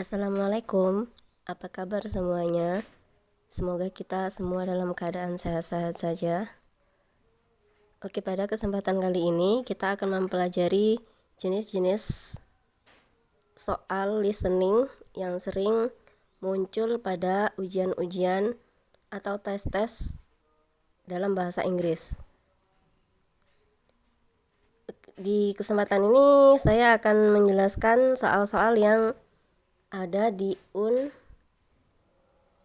Assalamualaikum, apa kabar semuanya? Semoga kita semua dalam keadaan sehat-sehat saja. Oke, pada kesempatan kali ini kita akan mempelajari jenis-jenis soal listening yang sering muncul pada ujian-ujian atau tes-tes dalam bahasa Inggris. Di kesempatan ini saya akan menjelaskan soal-soal yang ada di UN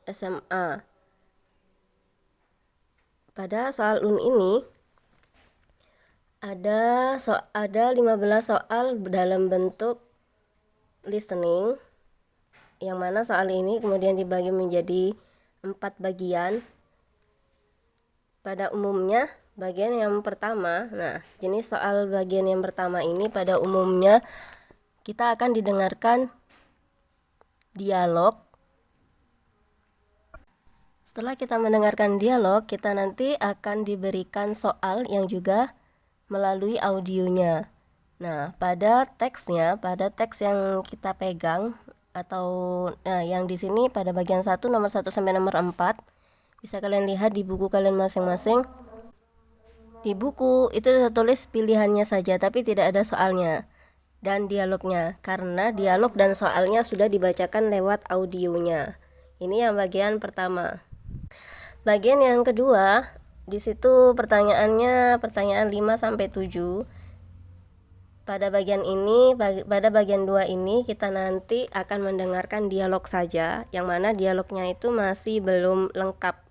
SMA. Pada soal UN ini ada 15 soal dalam bentuk listening, yang mana soal ini kemudian dibagi menjadi 4 bagian. Pada umumnya bagian yang pertama, jenis soal bagian yang pertama ini pada umumnya kita akan didengarkan dialog. Setelah kita mendengarkan dialog, kita nanti akan diberikan soal yang juga melalui audionya. Nah, pada teks yang kita pegang atau yang di sini pada bagian 1 nomor 1 sampai nomor 4 bisa kalian lihat di buku kalian masing-masing. Di buku itu tertulis pilihannya saja tapi tidak ada soalnya dan dialognya, karena dialog dan soalnya sudah dibacakan lewat audionya. Ini yang bagian pertama. Bagian yang kedua, di situ pertanyaannya pertanyaan 5 sampai 7. Pada bagian 2 ini kita nanti akan mendengarkan dialog saja, yang mana dialognya itu masih belum lengkap.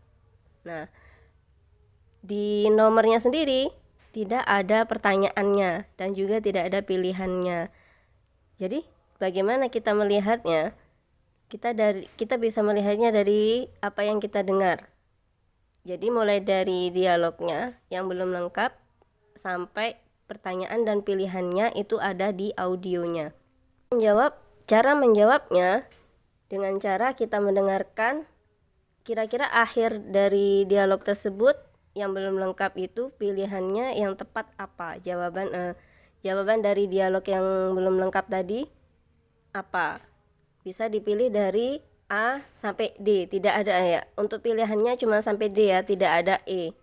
Nah, di nomornya sendiri tidak ada pertanyaannya dan juga tidak ada pilihannya. Jadi bagaimana kita melihatnya? Kita bisa melihatnya dari apa yang kita dengar. Jadi mulai dari dialognya yang belum lengkap sampai pertanyaan dan pilihannya itu ada di audionya. Cara menjawabnya dengan cara kita mendengarkan kira-kira akhir dari dialog tersebut yang belum lengkap itu pilihannya yang tepat apa, jawaban dari dialog yang belum lengkap tadi apa. Bisa dipilih dari A sampai D, tidak ada ya. Untuk pilihannya cuma sampai D ya, tidak ada E.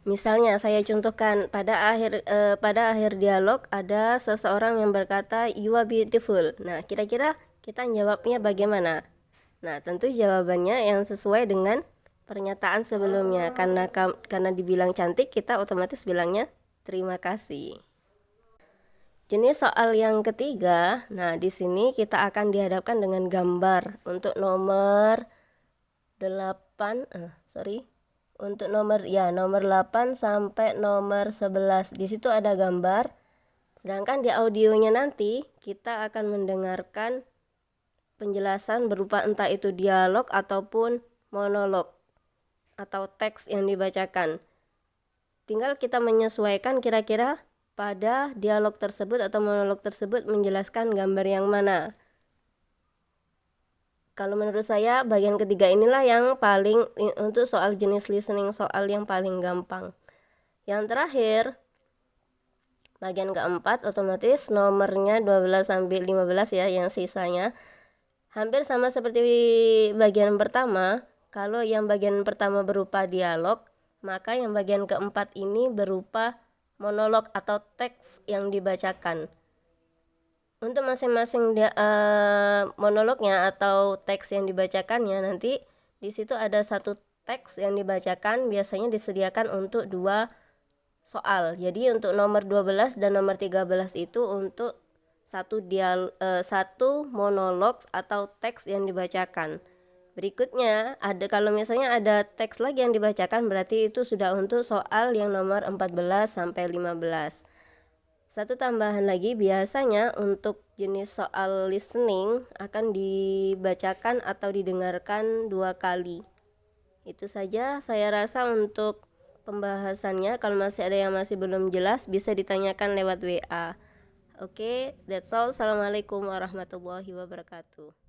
Misalnya saya contohkan pada akhir dialog ada seseorang yang berkata you are beautiful. Nah, kira-kira kita jawabnya bagaimana? Nah, tentu jawabannya yang sesuai dengan pernyataan sebelumnya. Karena dibilang cantik, kita otomatis bilangnya terima kasih. Jenis soal yang ketiga, di sini kita akan dihadapkan dengan gambar untuk nomor 8 sampai nomor 11. Di situ ada gambar. Sedangkan di audionya nanti kita akan mendengarkan penjelasan berupa entah itu dialog ataupun monolog atau teks yang dibacakan. Tinggal kita menyesuaikan kira-kira pada dialog tersebut atau monolog tersebut menjelaskan gambar yang mana. Kalau menurut saya bagian ketiga inilah yang paling untuk soal jenis listening, soal yang paling gampang. Yang terakhir bagian keempat otomatis nomornya 12 sampai 15 ya, yang sisanya hampir sama seperti bagian pertama. Kalau yang bagian pertama berupa dialog, maka yang bagian keempat ini berupa monolog atau teks yang dibacakan. Untuk masing-masing monolognya atau teks yang dibacakannya nanti di situ ada satu teks yang dibacakan, biasanya disediakan untuk 2 soal. Jadi untuk nomor 12 dan nomor 13 itu untuk satu monolog atau teks yang dibacakan. Berikutnya kalau misalnya ada teks lagi yang dibacakan, berarti itu sudah untuk soal yang nomor 14 sampai 15. Satu tambahan lagi, biasanya untuk jenis soal listening akan dibacakan atau didengarkan 2 kali. Itu saja saya rasa untuk pembahasannya. Kalau masih ada yang masih belum jelas bisa ditanyakan lewat WA. Oke, that's all. Assalamualaikum warahmatullahi wabarakatuh.